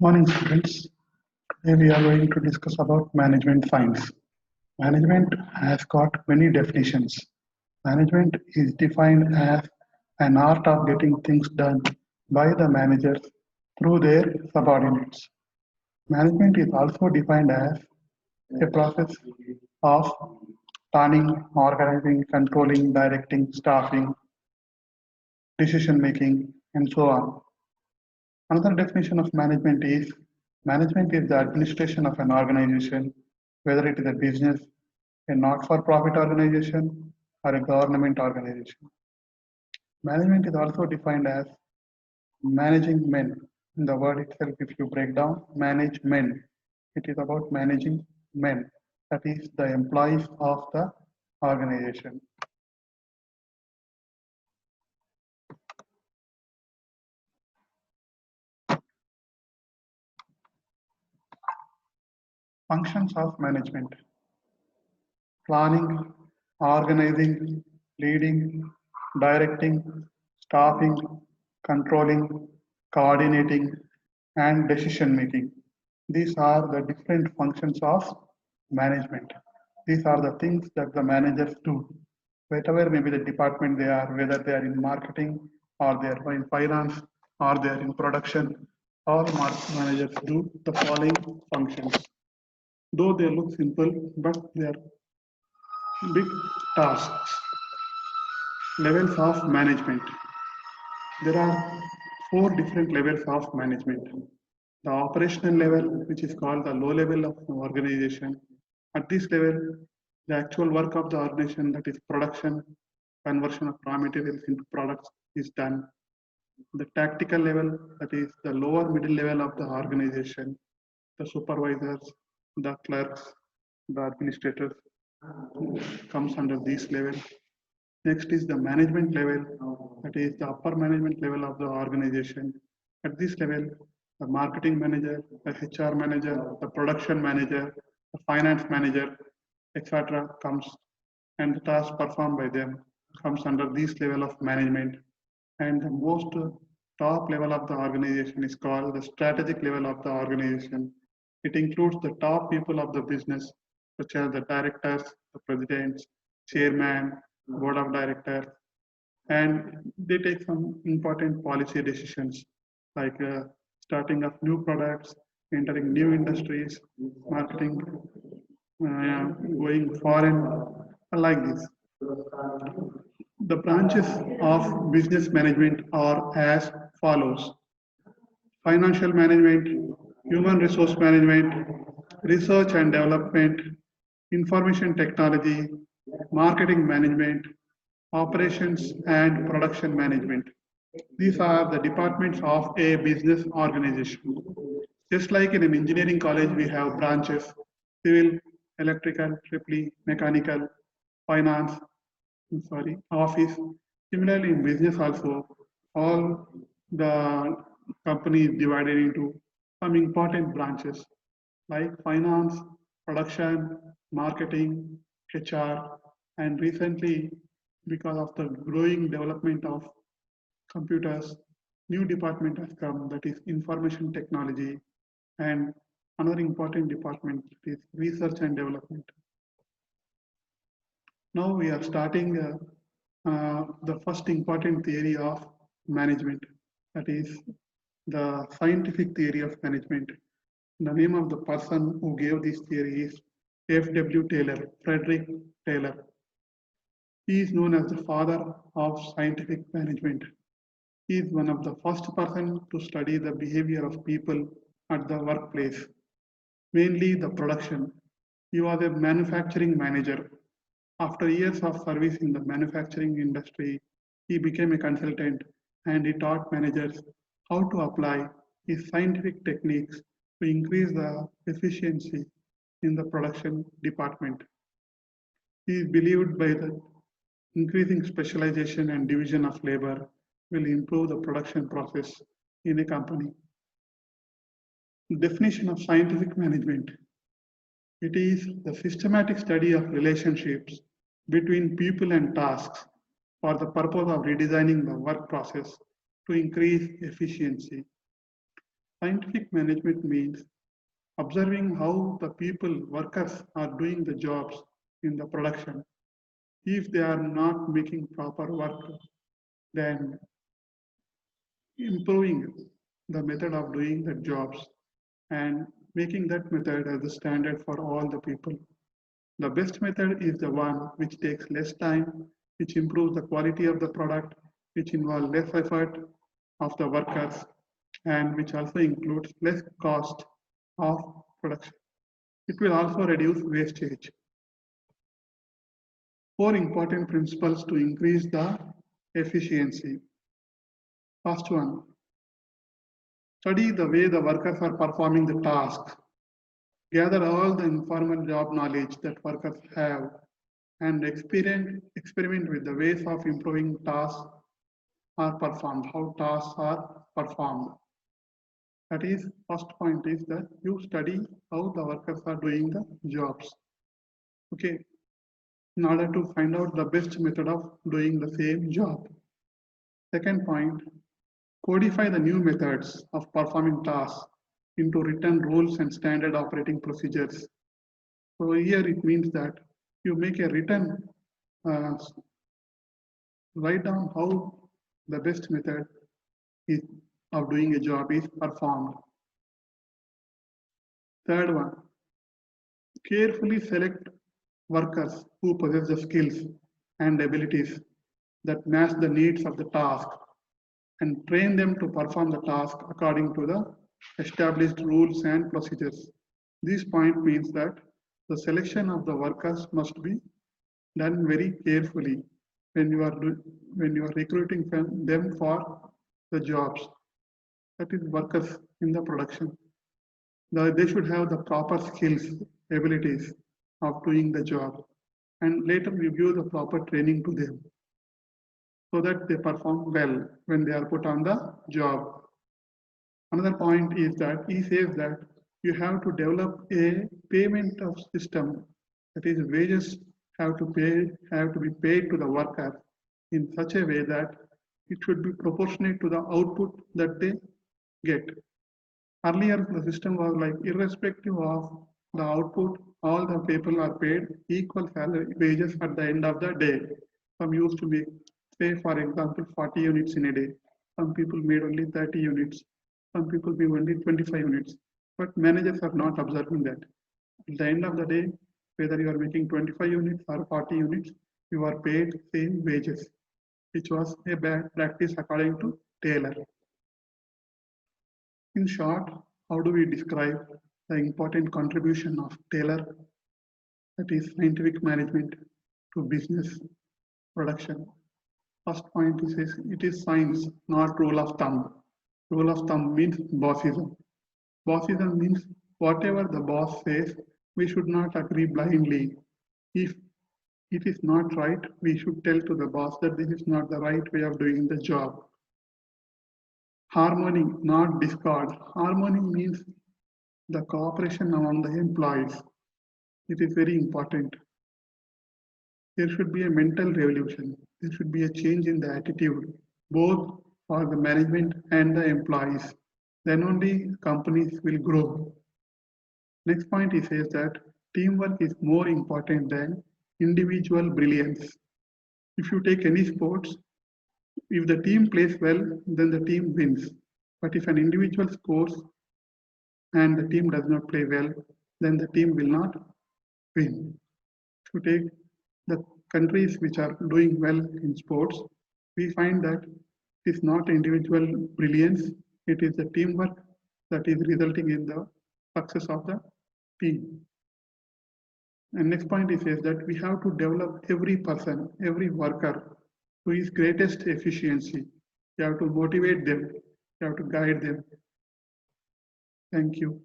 Morning students. Today we are going to discuss about management science. Management has got many definitions. Management is defined as an art of getting things done by the managers through their subordinates. Management is also defined as a process of planning, organizing, controlling, directing, staffing, decision making, and so on. Another definition of management is the administration of an organization, whether it is a business, a not-for-profit organization, or a government organization. Management is also defined as managing men. In the word itself, if you break down manage men, it is about managing men, that is the employees of the organization. Functions of management: planning, organizing, leading, directing, staffing, controlling, coordinating, and decision making. These are the different functions of management. These are the things that the managers do. Whatever may be the department they are, whether they are in marketing or they are in finance or they are in production, all managers do the following functions. Though they look simple, but they are big tasks. Levels of management. There are four different levels of management. The operational level, which is called the low level of organization. At this level, the actual work of the organization, that is production, conversion of raw materials into products, is done. The tactical level, that is the lower middle level of the organization, the supervisors, the clerks, the administrators comes under this level. Next is the management level, that is the upper management level of the organization. At this level, the marketing manager, the HR manager, the production manager, the finance manager, etc. comes, and the task performed by them comes under this level of management. And the most top level of the organization is called the strategic level of the organization. It includes the top people of the business, such as the directors, the presidents, chairman, board of directors, and they take some important policy decisions like starting up new products, entering new industries, marketing, going foreign, like this. The branches of business management are as follows: financial management, human resource management, research and development, information technology, marketing management, operations and production management. These are the departments of a business organization. Just like in an engineering college, we have branches: civil, electrical, triple, mechanical, finance, office. Similarly, in business also, all the company is divided into some important branches like finance, production, marketing, HR, and recently, because of the growing development of computers, new department has come, that is information technology, and another important department is research and development. Now we are starting the first important theory of management, that is the scientific theory of management. The name of the person who gave this theory is F.W. Taylor, Frederick Taylor. He is known as the father of scientific management. He is one of the first person to study the behavior of people at the workplace, mainly the production. He was a manufacturing manager. After years of service in the manufacturing industry, he became a consultant and he taught managers how to apply his scientific techniques to increase the efficiency in the production department. He is believed by the increasing specialization and division of labor will improve the production process in a company. Definition of scientific management. It is the systematic study of relationships between people and tasks for the purpose of redesigning the work process to increase efficiency. Scientific management means observing how the people, workers are doing the jobs in the production. If they are not making proper work, then improving the method of doing the jobs and making that method as the standard for all the people. The best method is the one which takes less time, which improves the quality of the product, which involves less effort of the workers, and which also includes less cost of production. It will also reduce wastage. 4 important principles to increase the efficiency. First one, study the way the workers are performing the task. Gather all the informal job knowledge that workers have and experiment with the ways of improving tasks are performed, how tasks are performed. That is, first point is that you study how the workers are doing the jobs. Okay, in order to find out the best method of doing the same job. Second point, codify the new methods of performing tasks into written rules and standard operating procedures. So here it means that you make a written, write down how the best method is, of doing a job is performed. Third one, carefully select workers who possess the skills and abilities that match the needs of the task and train them to perform the task according to the established rules and procedures. This point means that the selection of the workers must be done very carefully when you are recruiting them for the jobs, that is workers in the production. They should have the proper skills, abilities of doing the job, and later you give the proper training to them so that they perform well when they are put on the job. Another point is that he says that you have to develop a payment of system, that is wages have to be paid to the worker in such a way that it should be proportionate to the output that they get. Earlier the system was like irrespective of the output, all the people are paid equal salary wages at the end of the day. Some used to make, say for example, 40 units in a day. Some people made only 30 units. Some people made only 25 units. But managers are not observing that. At the end of the day, whether you are making 25 units or 40 units, you are paid same wages, which was a bad practice according to Taylor. In short, how do we describe the important contribution of Taylor, that is scientific management, to business production? First point is it is science, not rule of thumb. Rule of thumb means bossism. Bossism means whatever the boss says, we should not agree blindly. If it is not right, we should tell to the boss that this is not the right way of doing the job. Harmony, not discord. Harmony means the cooperation among the employees. It is very important. There should be a mental revolution. There should be a change in the attitude, both for the management and the employees. Then only companies will grow. Next point he says that teamwork is more important than individual brilliance. If you take any sports, if the team plays well, then the team wins. But if an individual scores and the team does not play well, then the team will not win. If you take the countries which are doing well in sports, we find that it is not individual brilliance, it is the teamwork that is resulting in the success of the team. And next point he says that we have to develop every person, every worker to his greatest efficiency. You have to motivate them, you have to guide them. Thank you.